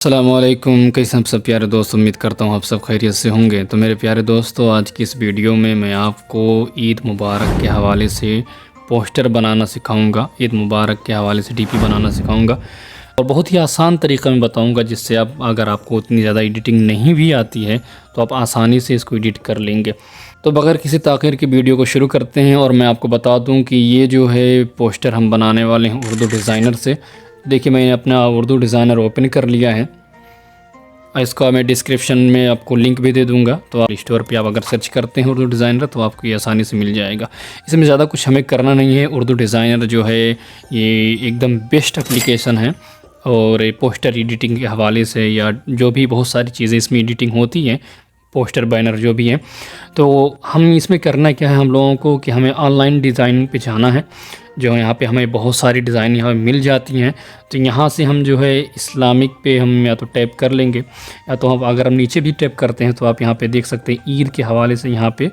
अस्सलामुअलैकुम, कैसे हम सब प्यारे दोस्त। उम्मीद करता हूँ आप सब खैरियत से होंगे। तो मेरे प्यारे दोस्तों, आज की इस वीडियो में मैं आपको ईद मुबारक के हवाले से पोस्टर बनाना सिखाऊंगा, ईद मुबारक के हवाले से डीपी बनाना सिखाऊंगा और बहुत ही आसान तरीक़ा में बताऊंगा, जिससे आप अगर आपको उतनी ज़्यादा एडिटिंग नहीं भी आती है तो आप आसानी से इसको एडिट कर लेंगे। तो बगैर किसी ताख़ीर की वीडियो को शुरू करते हैं और मैं आपको बता दूँ कि ये जो है पोस्टर हम बनाने वाले हैं उर्दू डिज़ाइनर से। देखिए, मैंने अपना उर्दू डिज़ाइनर ओपन कर लिया है। इसका मैं डिस्क्रिप्शन में आपको लिंक भी दे दूंगा, तो आप स्टोर पे आप अगर सर्च करते हैं उर्दू डिज़ाइनर तो आपको ये आसानी से मिल जाएगा। इसमें ज़्यादा कुछ हमें करना नहीं है। उर्दू डिज़ाइनर जो है ये एकदम बेस्ट एप्लीकेशन है और पोस्टर एडिटिंग के हवाले से या जो भी बहुत सारी चीज़ें इसमें एडिटिंग होती हैं, पोस्टर बैनर जो भी है। तो हम इसमें करना क्या है हम लोगों को कि हमें ऑनलाइन डिज़ाइन पे जाना है। जो यहाँ पे हमें बहुत सारी डिज़ाइन यहाँ मिल जाती हैं। तो यहाँ से हम जो है इस्लामिक पे हम या तो टैप कर लेंगे, या तो हम अगर हम नीचे भी टैप करते हैं तो आप यहाँ पे देख सकते हैं ईद के हवाले से यहाँ पे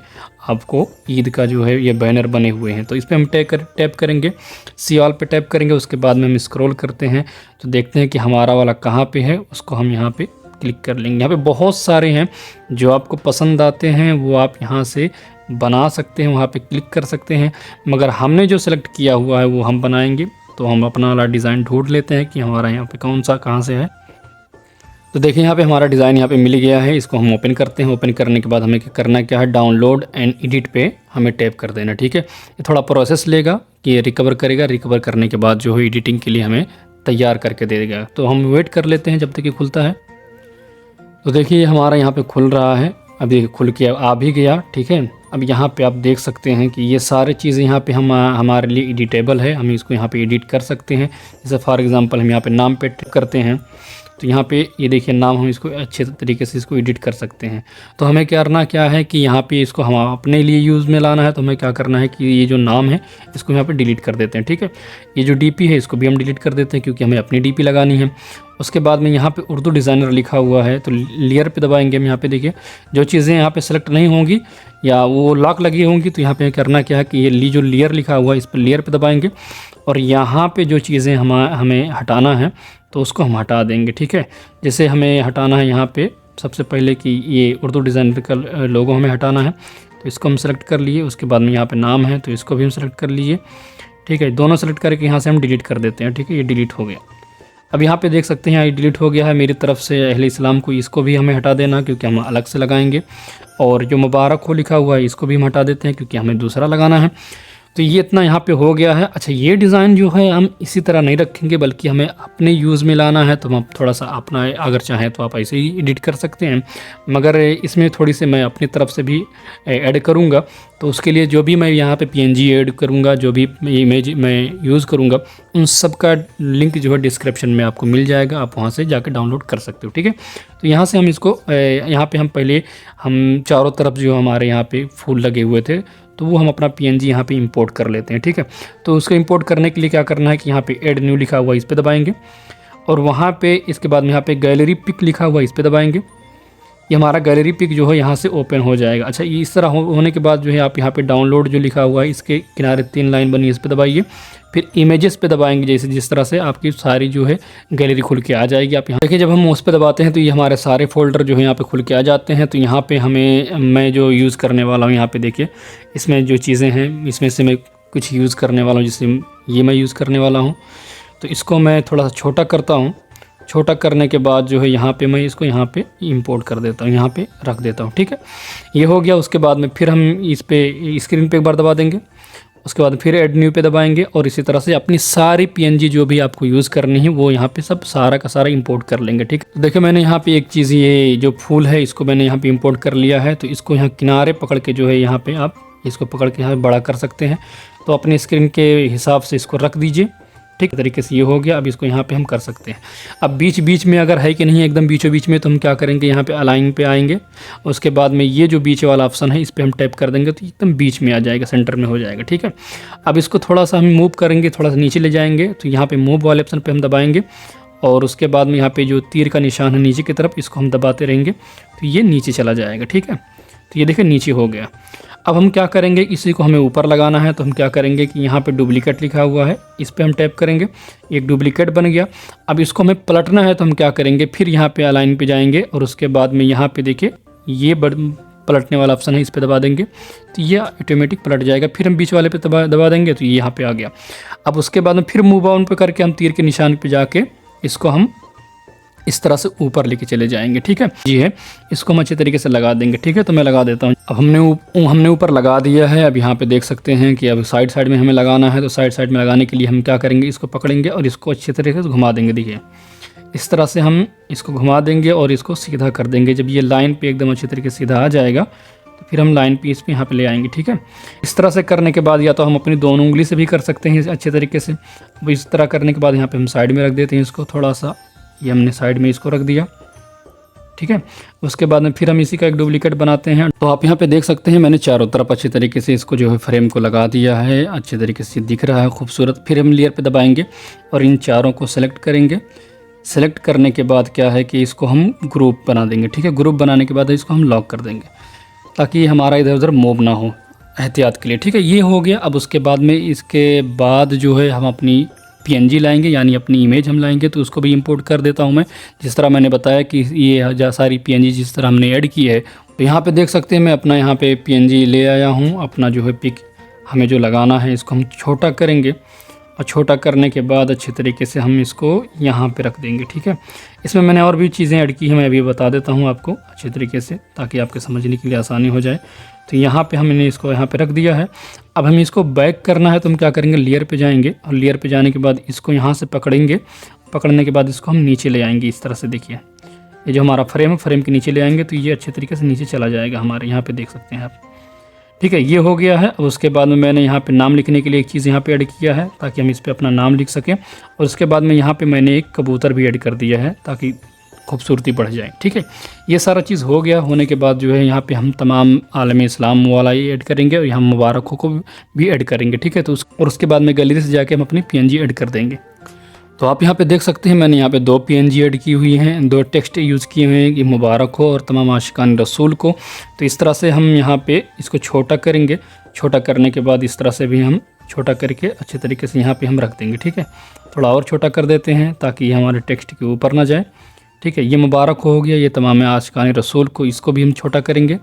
आपको ईद का जो है ये बैनर बने हुए हैं। तो इस पर हम टैप करेंगे, सी ऑल पे टैप करेंगे। उसके बाद में हम स्क्रॉल करते हैं तो देखते हैं कि हमारा वाला कहाँ पर है, उसको हम यहाँ पर क्लिक कर लेंगे। यहाँ पे बहुत सारे हैं, जो आपको पसंद आते हैं वो आप यहाँ से बना सकते हैं, वहाँ पे क्लिक कर सकते हैं। मगर हमने जो सेलेक्ट किया हुआ है वो हम बनाएंगे। तो हम अपना वाला डिज़ाइन ढूंढ लेते हैं कि हमारा यहाँ पे कौन सा कहाँ से है। तो देखिए, यहाँ पे हमारा डिज़ाइन यहाँ पे मिल गया है। इसको हम ओपन करते हैं। ओपन करने के बाद हमें करना क्या है, डाउनलोड एंड एडिट पे हमें टैप कर देना। ठीक है, ये थोड़ा प्रोसेस लेगा कि ये रिकवर करेगा। रिकवर करने के बाद जो है एडिटिंग के लिए हमें तैयार करके दे देगा। तो हम वेट कर लेते हैं जब तक ये खुलता है। तो देखिए, हमारा यहाँ पे खुल रहा है। अब ये खुल के आ भी गया। ठीक है, अब यहाँ पे आप देख सकते हैं कि ये सारी चीज़ें यहाँ पे हमारे लिए एडिटेबल है। हम इसको यहाँ पे एडिट कर सकते हैं। जैसे फॉर एग्जांपल हम यहाँ पे नाम पे टिक करते हैं तो यहाँ पे ये देखिए नाम, हम इसको अच्छे तरीके से इसको एडिट कर सकते हैं। तो हमें करना क्या है कि यहाँ पे इसको हम अपने लिए यूज़ में लाना है। तो हमें क्या करना है कि ये जो नाम है इसको यहाँ पे डिलीट कर देते हैं। ठीक है, ये जो डीपी है इसको भी हम डिलीट कर देते हैं, क्योंकि हमें अपनी डीपी लगानी है। उसके बाद में यहाँ पे उर्दू डिज़ाइनर लिखा हुआ है तो लेयर पे दबाएंगे हम। यहाँ पे देखिए जो चीज़ें यहाँ पे सेलेक्ट नहीं होंगी या वो लॉक लगी होंगी तो यहाँ पे करना क्या है कि ये जो लेयर लिखा हुआ है इस पर लेयर पे दबाएंगे और यहाँ पे जो चीज़ें हमें हटाना है तो उसको हम हटा देंगे। ठीक है, जैसे हमें हटाना है यहाँ पे सबसे पहले कि ये उर्दू डिज़ाइनर का लोगो हमें हटाना है। तो इसको हम सेलेक्ट कर लिए। उसके बाद में यहाँ पे नाम है तो इसको भी हम सेलेक्ट कर लीजिए। ठीक है, दोनों सेलेक्ट करके यहाँ से हम डिलीट कर देते हैं। ठीक है, ये डिलीट हो गया। अब यहाँ पे देख सकते हैं यहाँ डिलीट हो गया है मेरी तरफ से अहले इस्लाम को। इसको भी हमें हटा देना क्योंकि हम अलग से लगाएंगे। और जो मुबारक हो लिखा हुआ है इसको भी हम हटा देते हैं क्योंकि हमें दूसरा लगाना है। तो ये इतना यहाँ पे हो गया है। अच्छा, ये डिज़ाइन जो है हम इसी तरह नहीं रखेंगे, बल्कि हमें अपने यूज़ में लाना है। तो हम थोड़ा सा अपना, अगर चाहें तो आप ऐसे ही एडिट कर सकते हैं, मगर इसमें थोड़ी सी मैं अपनी तरफ से भी ऐड करूँगा। तो उसके लिए जो भी मैं यहाँ पे PNG ऐड करूँगा, जो भी इमेज मैं यूज़ करूँगा, उन सब का लिंक जो है डिस्क्रिप्शन में आपको मिल जाएगा। आप वहाँ से जाकर डाउनलोड कर सकते हो। ठीक है, तो यहाँ से हम इसको यहाँ पे हम पहले हम चारों तरफ जो हमारे यहाँ पे फूल लगे हुए थे तो वो हम अपना PNG यहाँ पे इंपोर्ट कर लेते हैं। ठीक है, तो उसको इंपोर्ट करने के लिए क्या करना है कि यहाँ पे ऐड न्यू लिखा हुआ इस पर दबाएंगे और वहाँ पे इसके बाद में यहाँ पे गैलरी पिक लिखा हुआ इस पर दबाएंगे। ये हमारा गैलरी पिक जो है यहाँ से ओपन हो जाएगा। अच्छा, इस तरह होने के बाद जो है आप यहाँ पे डाउनलोड जो लिखा हुआ है इसके किनारे 3 लाइन बनी है, इस पर दबाइए। फिर इमेजेस पे दबाएंगे, जैसे जिस तरह से आपकी सारी जो है गैलरी खुल के आ जाएगी। आप यहाँ देखिए, जब हम उस पर दबाते हैं तो ये हमारे सारे फोल्डर जो है यहाँ पे खुल के आ जाते हैं। तो यहाँ पे मैं जो यूज़ करने वाला हूँ, यहाँ पे देखिए इसमें जो चीज़ें हैं इसमें से मैं कुछ यूज़ करने वाला हूँ। जैसे ये मैं यूज़ करने वाला हूँ तो इसको मैं थोड़ा सा छोटा करता हूँ। छोटा करने के बाद जो है यहाँ पे मैं इसको यहाँ पे इंपोर्ट कर देता हूँ, यहाँ पे रख देता हूँ। ठीक है, ये हो गया। उसके बाद में फिर हम इस पे स्क्रीन पे एक बार दबा देंगे। उसके बाद फिर ऐड न्यू पे दबाएंगे और इसी तरह से अपनी सारी PNG जो भी आपको यूज़ करनी है वो यहाँ पे सब सारा का सारा इंपोर्ट कर लेंगे। ठीक है, तो देखिए मैंने यहाँ पे एक चीज़, ये जो फूल है इसको मैंने यहाँ पे इंपोर्ट कर लिया है। तो इसको यहाँ किनारे पकड़ के जो है यहाँ पे आप इसको पकड़ के यहाँ बड़ा कर सकते हैं। तो अपनी स्क्रीन के हिसाब से इसको रख दीजिए। ठीक तरीके से ये हो गया। अब इसको यहाँ पे हम कर सकते हैं। अब बीच बीच में अगर है कि नहीं एकदम बीचों बीच में, तो हम क्या करेंगे, यहाँ पे अलाइन पे आएंगे। उसके बाद में ये जो बीच वाला ऑप्शन है इस पर हम टैप कर देंगे तो एकदम बीच में आ जाएगा, सेंटर में हो जाएगा। ठीक है, अब इसको थोड़ा सा हम मूव करेंगे, थोड़ा सा नीचे ले जाएंगे। तो यहाँ पे मूव वाले ऑप्शन पर हम दबाएंगे और उसके बाद में यहाँ पे जो तीर का निशान है नीचे की तरफ, इसको हम दबाते रहेंगे तो ये नीचे चला जाएगा। ठीक है, तो ये देखिए नीचे हो गया। अब हम क्या करेंगे, इसी को हमें ऊपर लगाना है, तो हम क्या करेंगे कि यहाँ पे डुप्लीकेट लिखा हुआ है, इस पे हम टैप करेंगे, एक डुप्लीकेट बन गया। अब इसको हमें पलटना है, तो हम क्या करेंगे, फिर यहाँ पे अलाइन पे जाएंगे और उसके बाद में यहाँ पे देखिए ये पलटने वाला ऑप्शन है, इस पर दबा देंगे तो ये ऑटोमेटिक पलट जाएगा। फिर हम बीच वाले पे दबा देंगे तो ये यहाँ पे आ गया। अब उसके बाद में फिर मूव ऑन पे करके हम तीर के निशान पे जाके इसको हम इस तरह से ऊपर लेके चले जाएंगे। ठीक है जी है, इसको हम अच्छे तरीके से लगा देंगे। ठीक है, तो मैं लगा देता हूँ। अब हमने ऊपर लगा दिया है। अब यहाँ पे देख सकते हैं कि अब साइड साइड में हमें लगाना है, तो साइड साइड में लगाने के लिए हम क्या करेंगे, इसको पकड़ेंगे और इसको अच्छे तरीके से घुमा देंगे। देखिए इस तरह से हम इसको घुमा देंगे और इसको सीधा कर देंगे। जब ये लाइन पे एकदम अच्छे तरीके से सीधा आ जाएगा तो फिर हम लाइन पीस पे यहाँ पे ले आएंगे। ठीक है, इस तरह से करने के बाद या तो हम अपनी दोनों उंगली से भी कर सकते हैं अच्छे तरीके से। अब इस तरह करने के बाद यहाँ पे हम साइड में रख देते हैं इसको, थोड़ा सा ये हमने साइड में इसको रख दिया। ठीक है, उसके बाद में फिर हम इसी का एक डुप्लीकेट बनाते हैं। तो आप यहाँ पे देख सकते हैं मैंने चारों तरफ अच्छे तरीके से इसको जो है फ्रेम को लगा दिया है, अच्छे तरीके से दिख रहा है खूबसूरत। फिर हम लेयर पे दबाएंगे और इन चारों को सेलेक्ट करेंगे। सेलेक्ट करने के बाद क्या है कि इसको हम ग्रुप बना देंगे। ठीक है, ग्रुप बनाने के बाद इसको हम लॉक कर देंगे ताकि हमारा इधर उधर मूव ना हो, एहतियात के लिए। ठीक है, ये हो गया। अब उसके बाद में इसके बाद जो है हम अपनी PNG लाएंगे, यानी अपनी इमेज हम लाएंगे, तो उसको भी इंपोर्ट कर देता हूं मैं। जिस तरह मैंने बताया कि ये सारी PNG जिस तरह हमने ऐड की है, तो यहाँ पे देख सकते हैं मैं अपना यहाँ पे PNG ले आया हूँ। अपना जो है पिक हमें जो लगाना है इसको हम छोटा करेंगे और छोटा करने के बाद अच्छे तरीके से हम इसको यहाँ पे रख देंगे। ठीक है, इसमें मैंने और भी चीज़ें ऐड की हैं, मैं अभी बता देता हूँ आपको अच्छे तरीके से ताकि आपके समझने के लिए आसानी हो जाए। तो यहाँ पे हमने इसको यहाँ पे रख दिया है। अब हमें इसको बैक करना है, तो हम क्या करेंगे, लेयर पे जाएंगे और लेयर पे जाने के बाद इसको यहाँ से पकड़ेंगे। पकड़ने के बाद इसको हम नीचे ले आएंगे इस तरह से। देखिए ये जो हमारा फ्रेम है, फ्रेम के नीचे ले आएंगे तो ये अच्छे तरीके से नीचे चला जाएगा हमारे, यहाँ पे देख सकते हैं आप। ठीक है, ये हो गया है। अब उसके बाद में मैंने यहाँ पे नाम लिखने के लिए एक चीज़ यहाँ पे ऐड किया है ताकि हम इस पर अपना नाम लिख सकें। और उसके बाद में यहाँ पे मैंने एक कबूतर भी ऐड कर दिया है ताकि खूबसूरती बढ़ जाए। ठीक है, ये सारा चीज़ हो गया। होने के बाद जो है यहाँ पे हम तमाम आलम इस्लाम वाला ये ऐड करेंगे और यहाँ मुबारकों को भी ऐड करेंगे। ठीक है, तो और उसके बाद में गैलरी से जाके हम अपनी PNG ऐड कर देंगे। तो आप यहाँ पे देख सकते हैं मैंने यहाँ पे 2 PNG ऐड की हुई हैं, 2 टेक्स्ट यूज़ किए हुए हैं कि मुबारक हो और तमाम आशिकान रसूल को। तो इस तरह से हम यहाँ पे इसको छोटा करेंगे। छोटा करने के बाद इस तरह से भी हम छोटा करके अच्छे तरीके से यहाँ पे हम रख देंगे। ठीक है, थोड़ा और छोटा कर देते हैं ताकि ये हमारे टेक्स्ट के ऊपर ना जाए। ठीक है, ये मुबारक हो गया, ये तमाम आशिकान रसूल को, इसको भी हम छोटा करेंगे।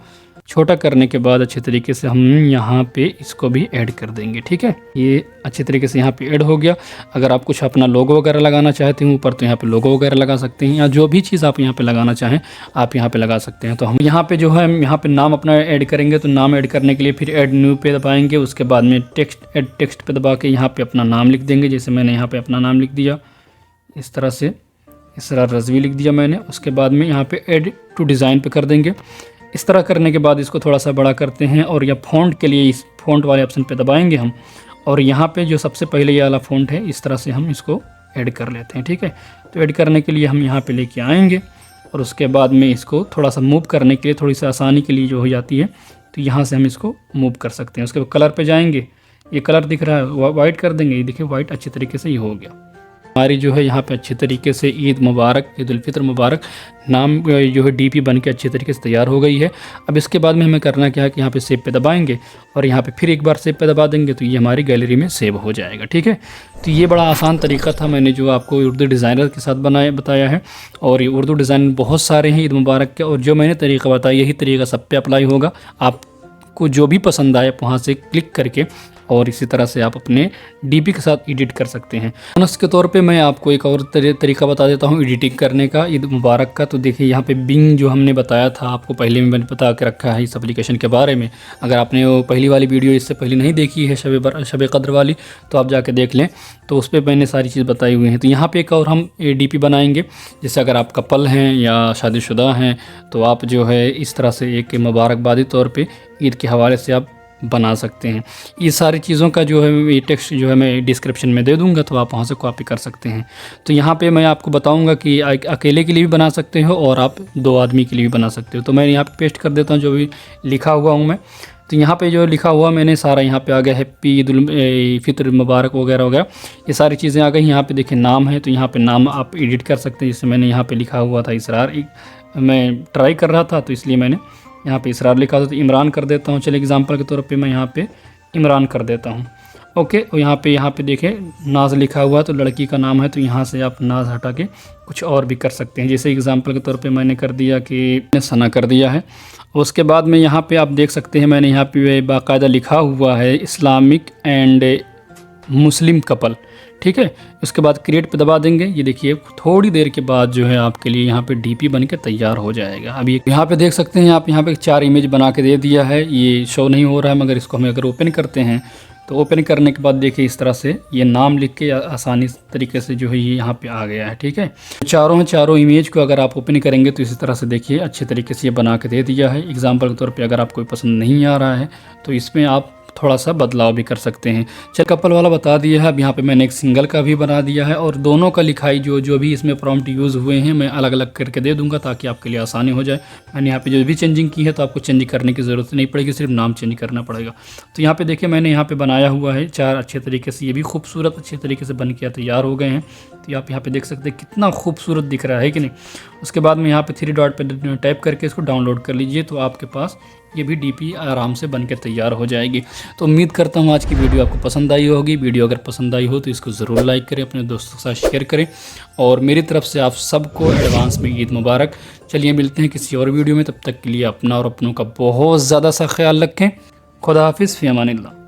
छोटा करने के बाद अच्छे तरीके से हम यहाँ पे इसको भी ऐड कर देंगे। ठीक है, ये अच्छे तरीके से यहाँ पे ऐड हो गया। अगर आप कुछ अपना लोगो वगैरह लगाना चाहते हैं ऊपर, तो यहाँ पे लोगो वगैरह लगा सकते हैं, या जो भी चीज़ आप यहाँ पे लगाना चाहें आप यहाँ पे लगा सकते हैं। तो हम यहाँ पे जो है यहाँ पे नाम अपना ऐड करेंगे। तो नाम ऐड करने के लिए फिर ऐड न्यू पे दबाएंगे। उसके बाद में ऐड टेक्स्ट पे दबा के यहाँ पे अपना नाम लिख देंगे। जैसे मैंने यहाँ पे अपना नाम लिख दिया इस तरह से, इसरार रज़वी लिख दिया मैंने। उसके बाद में यहाँ पे ऐड टू डिज़ाइन पे कर देंगे। इस तरह करने के बाद इसको थोड़ा सा बड़ा करते हैं और या फ़ॉन्ट के लिए इस फ़ॉन्ट वाले ऑप्शन पे दबाएंगे हम, और यहाँ पे जो सबसे पहले ये वाला फ़ॉन्ट है इस तरह से हम इसको ऐड कर लेते हैं। ठीक है, तो ऐड करने के लिए हम यहाँ पे लेके आएंगे और उसके बाद में इसको थोड़ा सा मूव करने के लिए, थोड़ी सी आसानी के लिए जो हो जाती है, तो यहाँ से हम इसको मूव कर सकते हैं। उसके बाद कलर पर जाएँगे, ये कलर दिख रहा है वाइट कर देंगे। ये देखिए वाइट अच्छे तरीके से ये हो गया। हमारी जो है यहाँ पे अच्छे तरीके से ईद मुबारक, ईद उल फितर मुबारक नाम जो है DP बन के अच्छे तरीके से तैयार हो गई है। अब इसके बाद में हमें करना क्या है कि यहाँ पे सेव पे दबाएंगे और यहाँ पे फिर एक बार सेव पे दबा देंगे तो ये हमारी गैलरी में सेव हो जाएगा। ठीक है, तो ये बड़ा आसान तरीका था, मैंने जो आपको उर्दू डिज़ाइनर के साथ बताया है। और ये उर्दू डिज़ाइन बहुत सारे हैं ईद मुबारक के, और जो मैंने तरीका बताया यही तरीका सब पे अप्लाई होगा। आपको जो भी पसंद आए वहाँ से क्लिक करके और इसी तरह से आप अपने DP के साथ एडिट कर सकते हैं। बोनस के तौर पे मैं आपको एक और तरीका बता देता हूँ एडिटिंग करने का ईद मुबारक का। तो देखिए यहाँ पे बिंग जो हमने बताया था आपको पहले में, मैंने बता के रखा है इस एप्लीकेशन के बारे में। अगर आपने वो पहली वाली वीडियो इससे पहले नहीं देखी है शब कद्र वाली, तो आप जाके देख लें, तो उस पर मैंने सारी चीज़ बताई हुई हैं। तो यहाँ पर एक और हम DP बनाएंगे, जैसे अगर आप कपल हैं या शादीशुदा हैं तो आप जो है इस तरह से एक मुबारकबादी तौर पर ईद के हवाले से आप बना सकते हैं। ये सारी चीज़ों का जो है ये टेक्स्ट जो है मैं डिस्क्रिप्शन में दे दूंगा, तो आप वहाँ से कॉपी कर सकते हैं। तो यहाँ पे मैं आपको बताऊंगा कि अकेले के लिए भी बना सकते हो और आप 2 आदमी के लिए भी बना सकते हो। तो मैं यहाँ पे पेस्ट कर देता हूँ जो भी लिखा हुआ हूँ मैं। तो यहाँ पे जो लिखा हुआ मैंने सारा यहाँ पे आ गया, हैप्पी ईद उल फितर मुबारक वगैरह वगैरह, ये सारी चीज़ें आ गई। यहाँ पे देखिए नाम है, तो यहाँ पे नाम आप एडिट कर सकते हैं। जैसे मैंने यहाँ पे लिखा हुआ था इसरार, मैं ट्राई कर रहा था तो इसलिए मैंने यहाँ पे इसरार लिखा था तो इमरान कर देता हूँ। चलिए एग्जांपल के तौर पे मैं यहाँ पे इमरान कर देता हूँ। ओके, और यहाँ पे देखें नाज लिखा हुआ तो लड़की का नाम है, तो यहाँ से आप नाज हटा के कुछ और भी कर सकते हैं। जैसे एग्जांपल के तौर पे मैंने कर दिया कि सना कर दिया है। उसके बाद में यहाँ पे आप देख सकते हैं मैंने यहाँ पे बाकायदा लिखा हुआ है इस्लामिक एंड मुस्लिम कपल, ठीक है। उसके बाद क्रिएट पे दबा देंगे। ये देखिए थोड़ी देर के बाद जो है आपके लिए यहाँ पे डीपी बन के तैयार हो जाएगा। अभी यहाँ पे देख सकते हैं आप, यहाँ पे 4 इमेज बना के दे दिया है। ये शो नहीं हो रहा है, मगर इसको हम अगर ओपन करते हैं तो ओपन करने के बाद देखिए इस तरह से ये नाम लिख के आसानी तरीके से जो है ये यहाँ पे आ गया है, ठीक है। चारों इमेज को अगर आप ओपन करेंगे तो इसी तरह से देखिए अच्छे तरीके से ये बना के दे दिया है। एग्जाम्पल के तौर पे अगर आपको पसंद नहीं आ रहा है तो इसमें आप थोड़ा सा बदलाव भी कर सकते हैं। चल कपल वाला बता दिया है। अब यहाँ पे मैंने एक सिंगल का भी बना दिया है और दोनों का लिखाई जो भी इसमें प्रॉम्प्ट यूज़ हुए हैं मैं अलग अलग करके दे दूंगा ताकि आपके लिए आसानी हो जाए। मैंने यहाँ पे जो भी चेंजिंग की है तो आपको चेंज करने की ज़रूरत नहीं पड़ेगी, सिर्फ नाम चेंज करना पड़ेगा। तो यहाँ पे देखिए मैंने यहाँ पे बनाया हुआ है 4 अच्छे तरीके से, ये भी खूबसूरत अच्छे तरीके से बन के तैयार हो गए हैं। तो आप यहाँ पे देख सकते हैं कितना खूबसूरत दिख रहा है कि नहीं। उसके बाद में यहाँ पे 3 डॉट पे टैप करके इसको डाउनलोड कर लीजिए तो आपके पास ये भी डीपी आराम से बन के तैयार हो जाएगी। तो उम्मीद करता हूँ आज की वीडियो आपको पसंद आई होगी। वीडियो अगर पसंद आई हो तो इसको ज़रूर लाइक करें, अपने दोस्तों के साथ शेयर करें और मेरी तरफ से आप सबको एडवांस में ईद मुबारक। चलिए मिलते हैं किसी और वीडियो में, तब तक के लिए अपना और अपनों का बहुत ज़्यादा सा ख्याल रखें। खुदा हाफिज़, फ़ी अमानिल्लाह।